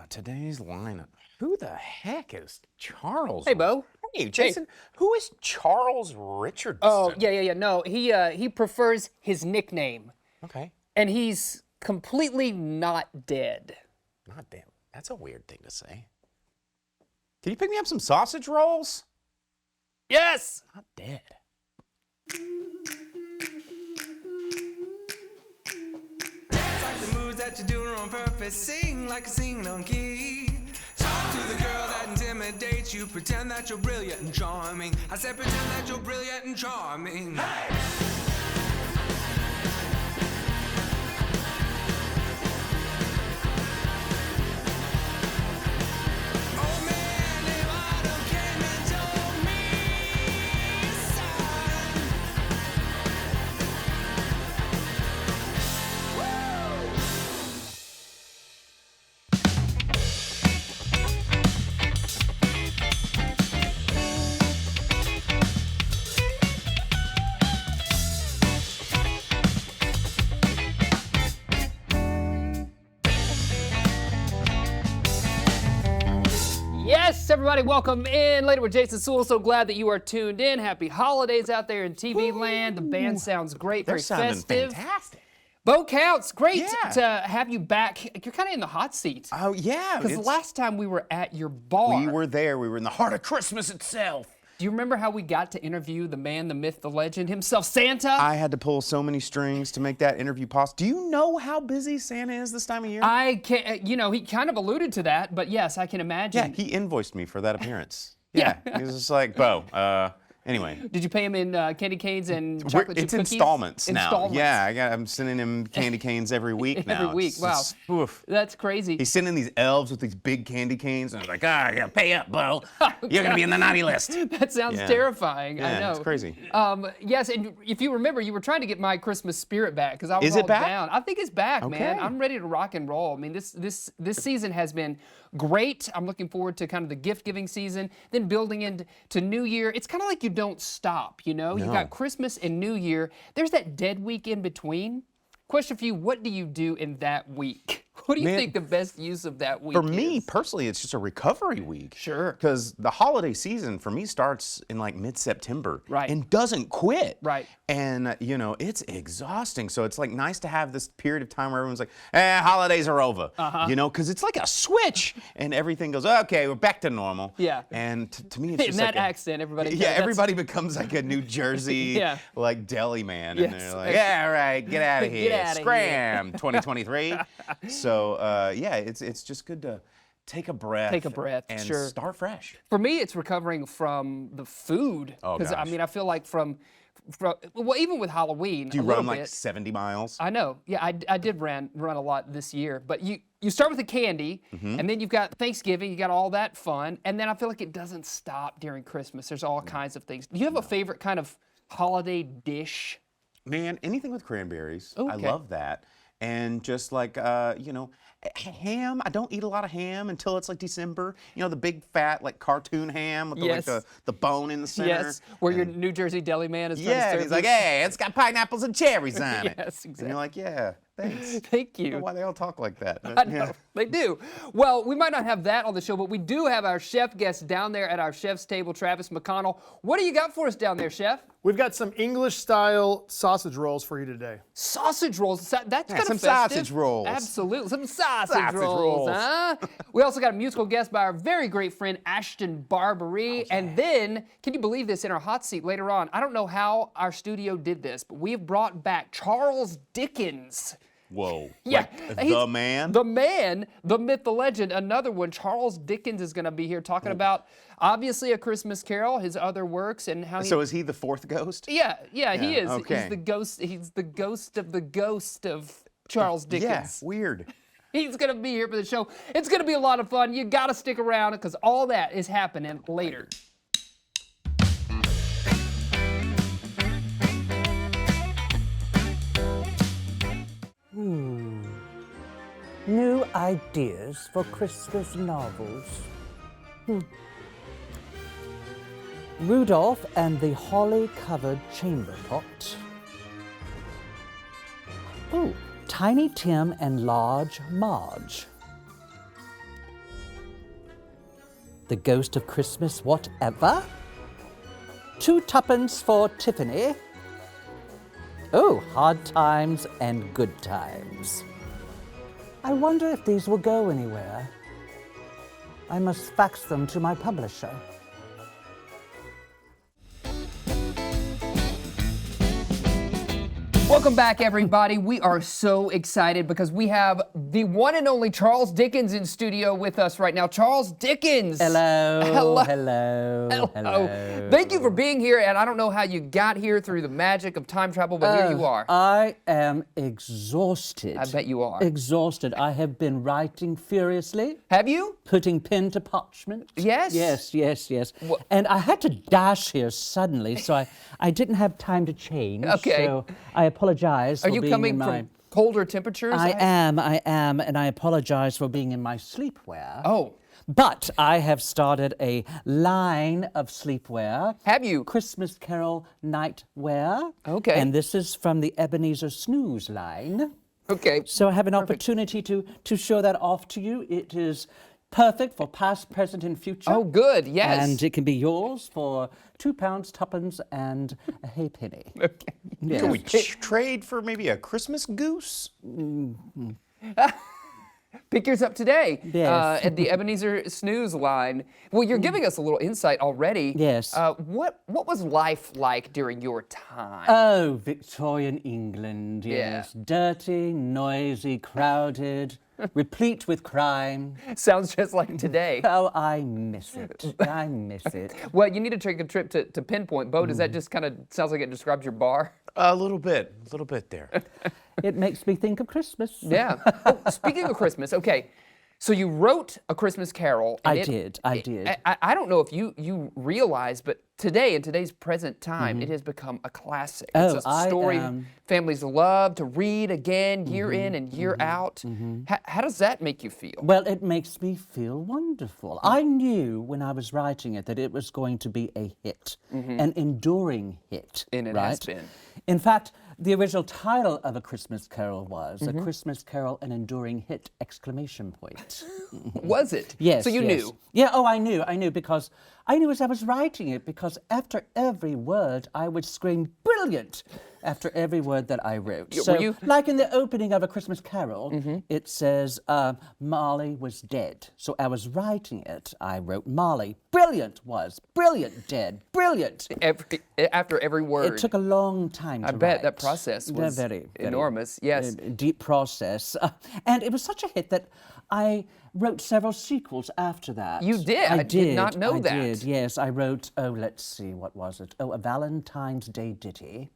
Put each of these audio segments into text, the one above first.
Today's lineup. Who the heck is Charles? Hey, Bo. Hey, Jason. Who is Charles Richardson? Oh, yeah. No, he prefers his nickname. Okay. And he's completely not dead. Not dead. That's a weird thing to say. Can you pick me up some sausage rolls? Yes! Not dead. Like the moves that you're doing on purpose. Sing like a singing on key. Talk to the girl that intimidates you. Pretend that you're brilliant and charming. I said pretend that you're brilliant and charming. Hey! Yes, everybody, welcome in. Later with Jason Suel. So glad that you are tuned in. Happy holidays out there in TV land. The band sounds great, They're very sounding festive. fantastic. Bo Counts, great Yeah. to have you back. You're kind of in the hot seat. Oh, yeah. Because the last time we were at your bar. We were there. We were in the heart of Christmas itself. Do you remember how we got to interview the man, the myth, the legend himself, Santa? I had to pull so many strings to make that interview possible. Do you know how busy Santa is this time of year? I can't, he kind of alluded to that, but yes, I can imagine. Yeah, he invoiced me for that appearance. Yeah. He was just like, Bo, anyway. Did you pay him in candy canes and chocolate chip It's cookies? installments now. Installments. Yeah, I'm sending him candy canes every week now. Every week, wow. Oof. That's crazy. He's sending these elves with these big candy canes, and I'm like, I gotta pay up, Bo. You're gonna be in the naughty list. That sounds Yeah. terrifying. Yeah, I know. it's crazy. Yes, and if you remember, you were trying to get my Christmas spirit back because I was Is it all back? down. I think it's back, man. Okay. I'm ready to rock and roll. I mean, this season has been great. I'm looking forward to kind of the gift giving season, then building into New Year. It's kind of like you don't stop, you know? You've got Christmas and New Year. There's that dead week in between. Question for you, what do you do in that week? What do you think the best use of that week For is? me, personally, it's just a recovery week. Sure. Because the holiday season, for me, starts in like mid-September. Right. And doesn't quit. Right. And, it's exhausting. So it's like nice to have this period of time where everyone's like, holidays are over. Because it's like a switch. And everything goes, okay, we're back to normal. Yeah. And to me, it's In just that like accent, everybody. Yeah, everybody becomes like a New Jersey, Yeah. like deli man. Yes. And they're like, yeah, all right, get out of here. Get outta here. Scram, 2023. So, it's just good to take a breath. Take a breath, and sure. start fresh. For me, it's recovering from the food. Oh, Because, I gosh. mean, I feel like well, even with Halloween, Do you a little run like bit. 70 miles? I know. Yeah, I did run a lot this year. But you start with the candy, Mm-hmm. and then you've got Thanksgiving, you got all that fun, and then I feel like it doesn't stop during Christmas. There's all kinds of things. Do you have a favorite kind of holiday dish? Man, anything with cranberries. I Okay. love that. And just like, ham. I don't eat a lot of ham until it's like December. The big fat like cartoon ham with Yes. the bone in the center. Yes, where your New Jersey deli man is trying to Yeah, serve and he's like, you. hey, it's got pineapples and cherries on it. Yes, And you're exactly. like, yeah, thanks. Thank I don't you. know why they all talk like that. But, I know, they do. Well, we might not have that on the show, but we do have our chef guest down there at our chef's table, Travis McConnell. What do you got for us down there, chef? We've got some English-style sausage rolls for you today. Sausage rolls. That's kind of some festive. sausage rolls. Absolutely. Some sausage Sausage rolls. huh? We also got a musical guest by our very great friend, Ashton Barbary. And then, can you believe this, in our hot seat later on, I don't know how our studio did this, but we have brought back Charles Dickens. Whoa. Yeah, Like, he's the man? The man, the myth, the legend. Another one, Charles Dickens is going to be here talking about, obviously, A Christmas Carol, his other works, and how he... So is he the fourth ghost? Yeah, he is. okay. He's the ghost of the ghost of Charles Dickens. Yeah, weird. He's going to be here for the show. It's going to be a lot of fun. You got to stick around because all that is happening later. New ideas for Christmas novels. Rudolph and the Holly-Covered Chamber Pot. Ooh, Tiny Tim and Large Marge. The Ghost of Christmas Whatever. 2 tuppence for Tiffany. Oh, Hard Times and Good Times. I wonder if these will go anywhere. I must fax them to my publisher. Welcome back, everybody. We are so excited because we have the one and only Charles Dickens in studio with us right now. Charles Dickens. Hello. Hello. Hello. Hello. Hello. Thank you for being here, and I don't know how you got here through the magic of time travel, but here you are. I am exhausted. I bet you are. Exhausted. I have been writing furiously, Have you? putting pen to parchment. Yes? Yes. And I had to dash here suddenly, so I didn't have time to change. Okay. So I apologize for Are you being coming in my... from colder temperatures? I am, and I apologize for being in my sleepwear. Oh, But I have started a line of sleepwear. have you? Christmas Carol nightwear. Okay. And this is from the Ebenezer Snooze line. Okay. So I have an opportunity to show that off to you. It is perfect for past, present, and future. Oh, good. Yes. And it can be yours for £2, 2pence, and a halfpenny. Okay. Yes. Can we trade for maybe a Christmas goose? Pick yours up today Yes. at the Ebenezer Snooze line. Well, you're giving us a little insight already. Yes. What was life like during your time? Oh, Victorian England, yes. Dirty, noisy, crowded, replete with crime. Sounds just like today. Oh, I miss it. I miss it. Well, you need to take a trip to Pinpoint. Bo, does that just kind of sounds like it describes your bar? A little bit there. It makes me think of Christmas. Yeah. Oh, speaking of Christmas, okay. So you wrote A Christmas Carol. And I did. I don't know if you realize, but today, in today's present time, it has become a classic. Oh, it's a story families love to read again, year in and year out. How does that make you feel? Well, it makes me feel wonderful. I knew when I was writing it that it was going to be a hit, an enduring hit. And it right? has been. In fact, the original title of A Christmas Carol was A Christmas Carol, an Enduring Hit! Exclamation point. Was it? Yes. So you yes. knew? Yeah, oh, I knew because I knew as I was writing it, because after every word I would scream, brilliant, after every word that I wrote. Yeah, So, were you- like in the opening of A Christmas Carol, it says, Marley was dead. So I was writing it, I wrote Marley, brilliant was, brilliant dead, brilliant. After every word. It took a long time to I bet that write. process Yeah, was very enormous. Yes. deep process. And it was such a hit that I wrote several sequels after that. You did? I did not know that. I did, yes. I wrote, let's see, what was it? Oh, a Valentine's Day ditty,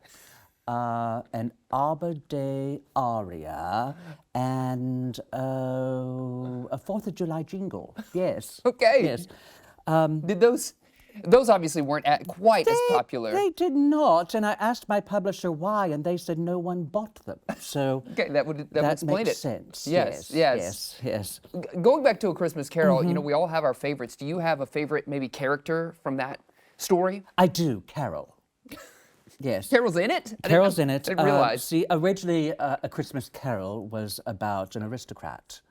an Arbor Day aria, and a 4th of July jingle. Yes. Okay. Yes. Did those obviously weren't quite as popular. They did not, and I asked my publisher why, and they said no one bought them. So Okay, that would explain makes it. sense. Yes. Yes. Going back to A Christmas Carol, you know, we all have our favorites. Do you have a favorite maybe character from that story? I do, Carol. Yes. Carol's in it? Carol's in it. I didn't realize. See, originally, A Christmas Carol was about an aristocrat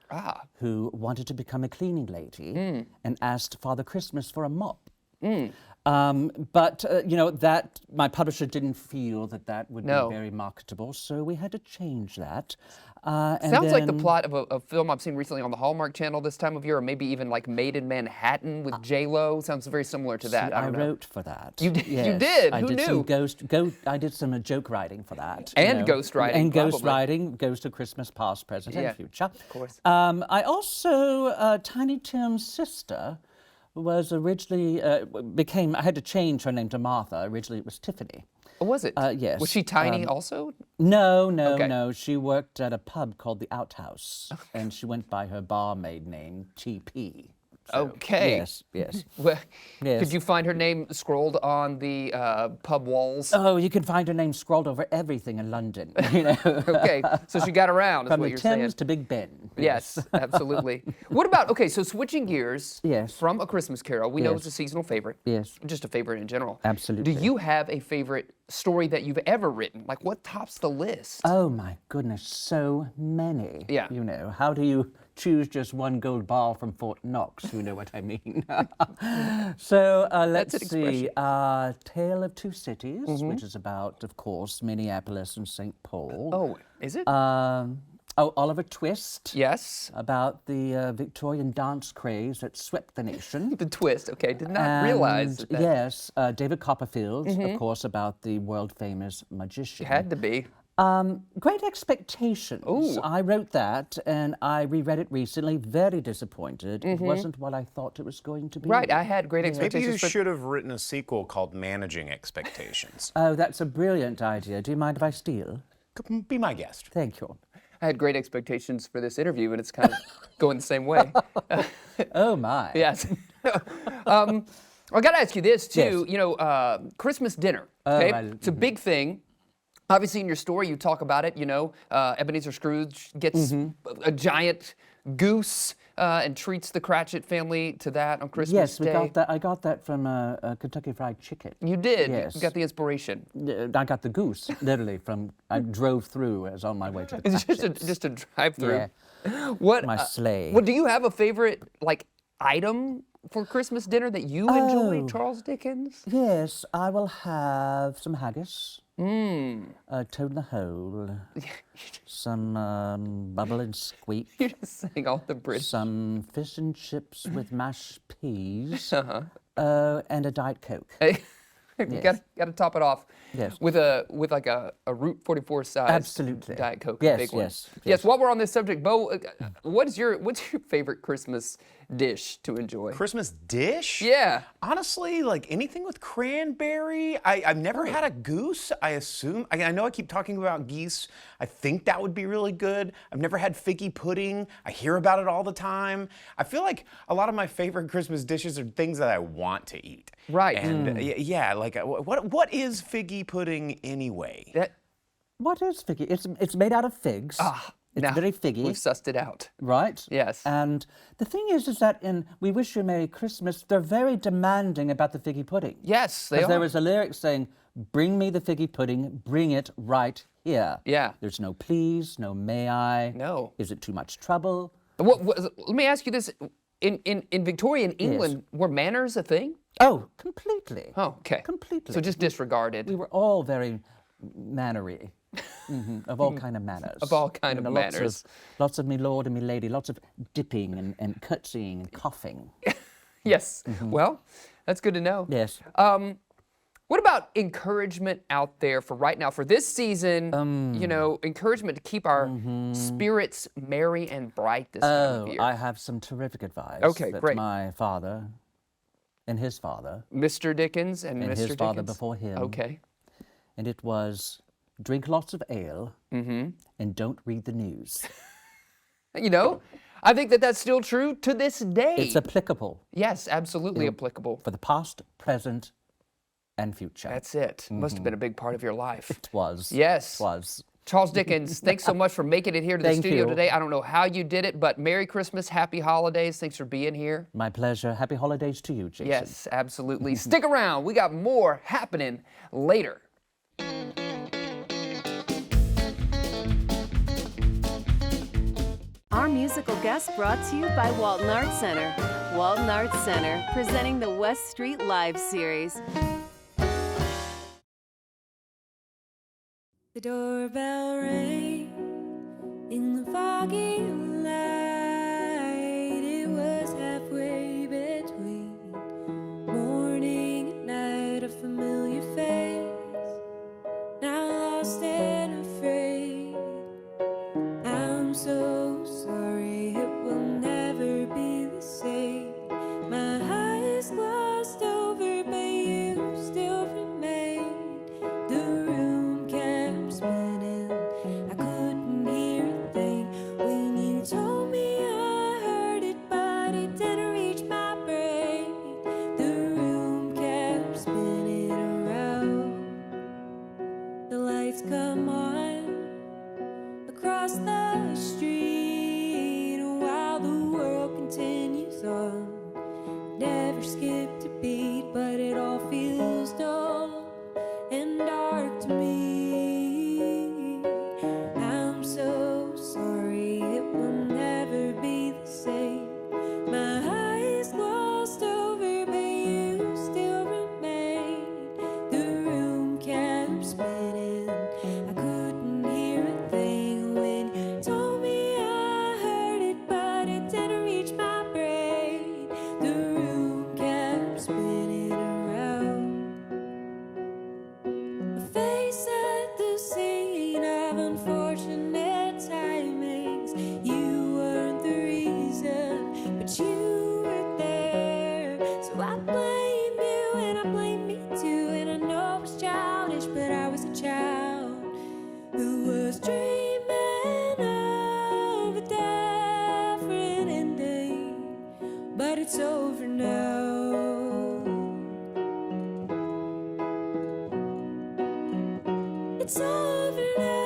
who wanted to become a cleaning lady and asked Father Christmas for a mop. But you know, that my publisher didn't feel that would be very marketable, so we had to change that. And Sounds like the then- plot of a film I've seen recently on the Hallmark Channel this time of year, or maybe even like Made in Manhattan with J-Lo. Sounds very similar to that. See, I I don't know. wrote for that. You did? Yes, You did? I Who did knew? I did some joke writing for that. And ghost writing, And probably. ghost writing, Ghost of Christmas Past, Present, Yeah, and Future. of course. I also, Tiny Tim's sister was originally, I had to change her name to Martha. Originally it was Tiffany. Oh, was it? Yes. Was she tiny also? No. Okay. She worked at a pub called the Outhouse, and she went by her barmaid name, TP. So, Okay. Yes. Well, Yes. Could you find her name scrolled on the pub walls? Oh, you can find her name scrawled over everything in London. You know, Okay, so she got around, is from what the you're Thames saying. to Big Ben. Yes, absolutely. What about, okay, so switching gears Yes. from A Christmas Carol, we know Yes. it's a seasonal favorite. Yes. Just a favorite in general. Absolutely. Do you have a favorite story that you've ever written? Like, what tops the list? Oh my goodness, so many. Yeah. You know, how do you choose just one gold bar from Fort Knox. You know what I mean. So let's an see. Tale of Two Cities, which is about, of course, Minneapolis and St. Paul. Oh, is it? Oliver Twist. Yes. About the Victorian dance craze that swept the nation. The twist. Okay, did not realize And, that. Yes, David Copperfield, of course, about the world-famous magician. Had to be. Great Expectations. Ooh. I wrote that, and I reread it recently. Very disappointed. It wasn't what I thought it was going to be. Right, I had great Maybe expectations. you should have written a sequel called Managing Expectations. Oh, that's a brilliant idea. Do you mind if I steal? Be my guest. Thank you. I had great expectations for this interview, and it's kind of going the same way. Oh my. Yes. I got to ask you this too. Yes. You know, Christmas dinner. Okay, right. it's a big thing. Obviously, in your story, you talk about it. You know, Ebenezer Scrooge gets a giant goose and treats the Cratchit family to that on Christmas Yes, we Day. got that. I got that from Kentucky Fried Chicken. You did. Yes. You got the inspiration. I got the goose, literally, from, I drove through as on my way to the It's Cratchits. just a drive-through. Yeah. What My sleigh. Well, do you have a favorite like item for Christmas dinner that you enjoy, Oh. Charles Dickens? Yes, I will have some haggis. Toad in the hole. Some bubble and squeak. You're just saying all the British. Some fish and chips with mashed peas. And a Diet Coke. You got to top it off. Yes. With like a Route 44 size. Absolutely. Diet Coke. Yes, a big one. yes, Yes. yes. While we're on this subject, Bo, what's your favorite Christmas dish to enjoy? Christmas dish? Yeah. Honestly, like anything with cranberry. I've never had a goose. I assume. I know I keep talking about geese. I think that would be really good. I've never had figgy pudding. I hear about it all the time. I feel like a lot of my favorite Christmas dishes are things that I want to eat. Right. And yeah, like what is figgy pudding anyway? What is figgy? It's made out of figs. It's Now, very figgy. We've sussed it out. Right? Yes. And the thing is that in We Wish You a Merry Christmas, they're very demanding about the figgy pudding. Yes, they Because are. there was a lyric saying, bring me the figgy pudding, bring it right here. Yeah. There's no please, no may I. No. Is it too much trouble? Let me ask you this. In Victorian England, were manners a thing? Oh, completely. Oh, okay. Completely. So just disregarded. We were all very mannery. Of all kind of manners. Of all kind of manners. Lots of me lord and me lady, lots of dipping and curtsying and coughing. Yes. Well, that's good to know. Yes. What about encouragement out there for right now, for this season? You know, encouragement to keep our spirits merry and bright this time of year. I have some terrific advice. Okay, that great. my father and his father Mr. Dickens and and Mr. his father Dickens? before him. Okay. And it was drink lots of ale and don't read the news. You know, I think that that's still true to this day. It's applicable Yes, absolutely applicable. for the past, present, and future. That's it. Must have been a big part of your life. It was. Yes. It was. Charles Dickens, thanks so much for making it here to the Thank studio you. today. I don't know how you did it, but Merry Christmas, Happy Holidays. Thanks for being here. My pleasure. Happy holidays to you, Jason. Yes, absolutely. Stick around. We got more happening later. Our musical guest brought to you by Walton Arts Center. Walton Arts Center, presenting the West Street Live series. The doorbell rang in the foggy light. It was halfway between morning and night. A familiar face, now lost and afraid. I'm so sorry, it will never be the same. My eyes glossed over, but you still remain. The room kept spinning, I couldn't hear a thing. When you told me I heard it, but it didn't reach my brain. The room kept spinning around. The lights come on across the street while the world continues on. Never skipped a beat, but it all feels dull and dark to me. I'm so sorry, it will never be it's over now. It's over now.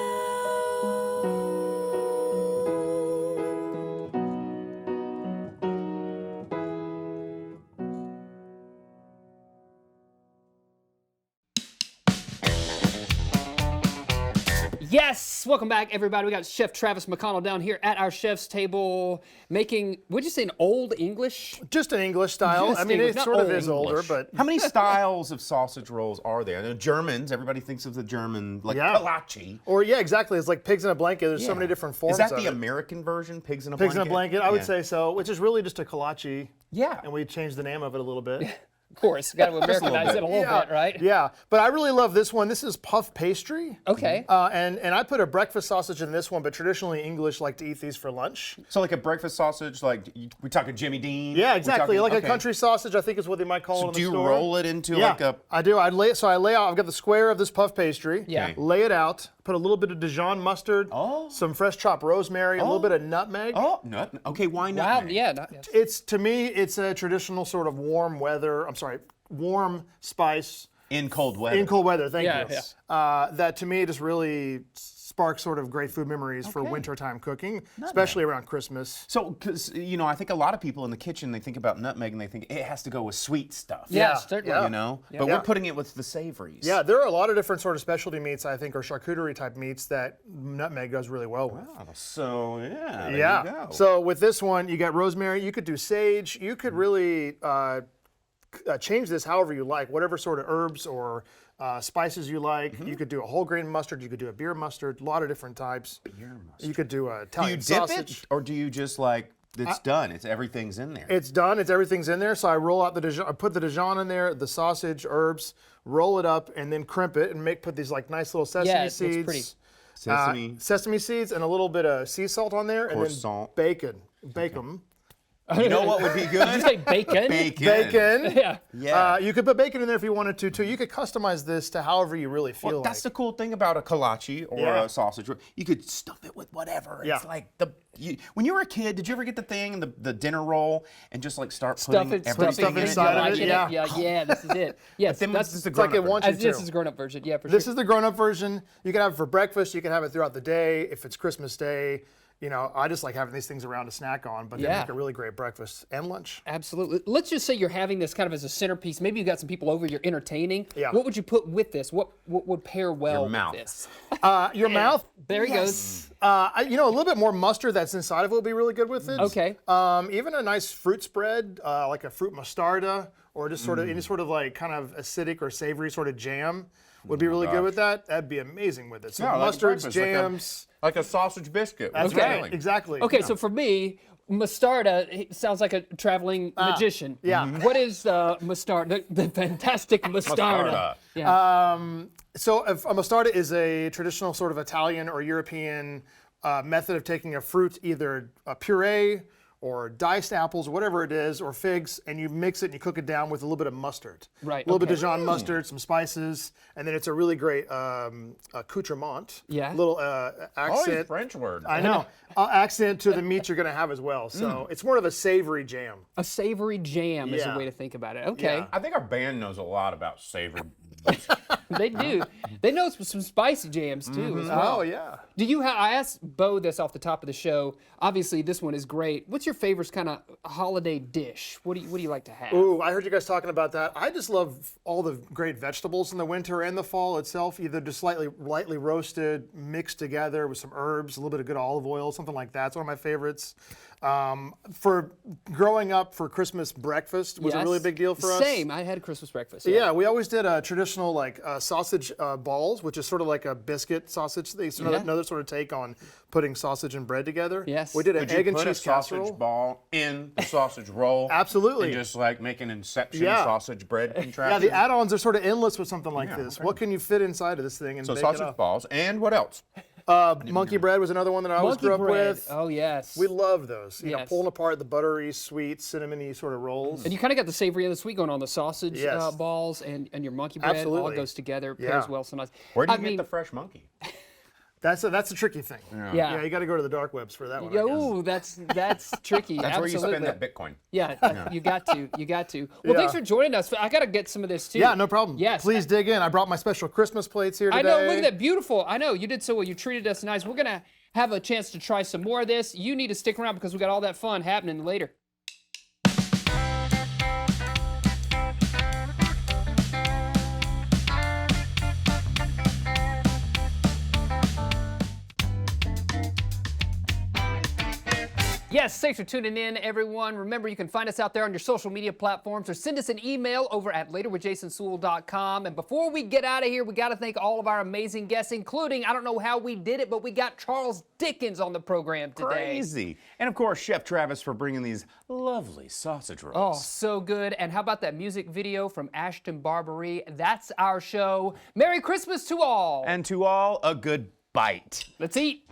Yes, welcome back, everybody. We got Chef Travis McConnell down here at our chef's table making, would you say, an old English? Just an English style. Just I mean, English, it not sort of old is older, English. but How many styles of sausage rolls are there? I know Germans, everybody thinks of the German, like Yeah. kolache. or yeah, exactly. It's like pigs in a blanket. There's so many different forms. Is that of the it. American version, pigs in a Pigs blanket? in a blanket? I would Yeah. say so, which is really just a kolache. Yeah. And we changed the name of it a little bit. Of course, got to Americanize it a little bit, right? Yeah, but I really love this one. This is puff pastry. Okay. And I put a breakfast sausage in this one, but traditionally English like to eat these for lunch. So like a breakfast sausage, like we talking Jimmy Dean? Yeah, We exactly. talking- Like okay. a country sausage, I think is what they might call it in So the do you store. roll it into Yeah, like a? I do. I lay out. I've got the square of this puff pastry. Yeah. Okay. Lay it out. Put a little bit of Dijon mustard. Oh. Some fresh chopped rosemary. A little bit of nutmeg. Oh, nut. Okay, why not? Wow, yeah. It's to me, it's a traditional sort of warm spice In cold weather. in cold weather. Thank Yeah, you. yeah. That to me just really sparks sort of great food memories for wintertime cooking, especially around Christmas. So, because I think a lot of people in the kitchen, they think about nutmeg and they think it has to go with sweet stuff. Yeah, Yeah, certainly. yeah. You know, but Yeah. we're putting it with the savories. Yeah, there are a lot of different sort of specialty meats, I think, or charcuterie type meats that nutmeg goes really well with. So yeah. There Yeah. You go. So with this one, you got rosemary. You could do sage. You could really change this however you like, whatever sort of herbs or spices you like. Mm-hmm. You could do a whole grain mustard. You could do a beer mustard. A lot of different types. Beer mustard. You could do a do you Italian dip sausage. it, or do you just like it's done? It's everything's in there. It's done. It's everything's in there. So I roll out the Dijon. I put the Dijon in there, the sausage, herbs, roll it up, and then crimp it and put these like nice little sesame Yeah, it looks seeds. pretty. Sesame. Sesame seeds and a little bit of sea salt on there, and course, then salt. bacon. Bake them. You know what would be good? Did you say bacon? Bacon. Bacon. Yeah. Yeah. You could put bacon in there if you wanted to, too. You could customize this to however you really feel like. That's the cool thing about a kolache or Yeah. a sausage roll. You could stuff it with whatever. Yeah. It's like when you were a kid, did you ever get the thing, the dinner roll, and just like start Stuff putting it, everything stuff in inside of like it, yeah, this is it. Yes, then that's this is the It's like it grown-up wants you this to. is a grown-up version. Yeah, for This sure. is the grown-up version. You can have it for breakfast. You can have it throughout the day. If it's Christmas Day, I just like having these things around to snack on, but they Yeah. make a really great breakfast and lunch. Absolutely. Let's just say you're having this kind of as a centerpiece. Maybe you've got some people over, you're entertaining. Yeah. What would you put with this? What would pair well mouth. with this? Your mouth. There he goes. A little bit more mustard that's inside of it would be really good with it. Okay. Even a nice fruit spread, like a fruit mostarda, or just sort of any sort of like kind of acidic or savory sort of jam would be really good with that. That'd be amazing with it. So Yeah, like mustards, breakfast, like a- jams. Like a sausage biscuit. That's Okay. right. Exactly. Okay, so for me, Mustarda it sounds like a traveling magician. yeah. What is Mustarda? The fantastic Mustarda. Mustarda. Yeah. So a mostarda is a traditional sort of Italian or European method of taking a fruit, either a puree or diced apples, whatever it is, or figs, and you mix it and you cook it down with a little bit of mustard. Right, A little bit okay. of Dijon mustard, some spices, and then it's a really great accoutrement. Yeah. Little All these accent. French words. I know. Accent to the meat you're going to have as well. So it's more of a savory jam. A savory jam is a Yeah. way to think about it. Okay. Yeah. I think our band knows a lot about savory. They do. They know some spicy jams too as well. Oh, yeah. Do you have? I asked Bo this off the top of the show. Obviously, this one is great. What's your favorite kind of holiday dish? What do you like to have? Ooh, I heard you guys talking about that. I just love all the great vegetables in the winter and the fall itself, either just lightly roasted, mixed together with some herbs, a little bit of good olive oil, something like that. It's one of my favorites. For growing up, for Christmas breakfast was a really Yes. big deal for us. Same. I had a Christmas breakfast. Yeah, we always did a traditional sausage balls, which is sort of like a biscuit sausage. It's another sort of take on putting sausage and bread together. Yes. We did an Could you egg and put a cheese sausage casserole. ball in the sausage roll? Absolutely. And just like make an Inception Yeah. sausage bread Yeah, contraption? the add-ons are sort of endless with something like this. What can you fit inside of this thing and So bake it sausage up? balls. And what else? Monkey bread was another one that I always Monkey grew up bread. with. Oh yes. We love those. Yes. Pulling apart the buttery, sweet, cinnamony sort of rolls. And you kind of got the savory and the sweet going on the sausage Yes. balls and your monkey bread. All Absolutely. goes together, Yeah. pairs well so nice. Where do you I mean, get the fresh monkey? That's a tricky thing. Yeah. You got to go to the dark webs for that one. I Yeah, guess. ooh, that's tricky. That's where you Absolutely. spend that Bitcoin. Yeah, you got to. Well, Yeah. thanks for joining us. I got to get some of this too. Yeah, no problem. Yes. Please dig in. I brought my special Christmas plates here today. I know, look at that, beautiful. I know, you did so well. You treated us nice. We're going to have a chance to try some more of this. You need to stick around because we got all that fun happening later. Yes, thanks for tuning in, everyone. Remember, you can find us out there on your social media platforms or send us an email over at laterwithjasonsuel.com. And before we get out of here, we got to thank all of our amazing guests, including, I don't know how we did it, but we got Charles Dickens on the program today. Crazy. And of course, Chef Travis for bringing these lovely sausage rolls. Oh, so good. And how about that music video from Ashton Barbary? That's our show. Merry Christmas to all. And to all, a good bite. Let's eat.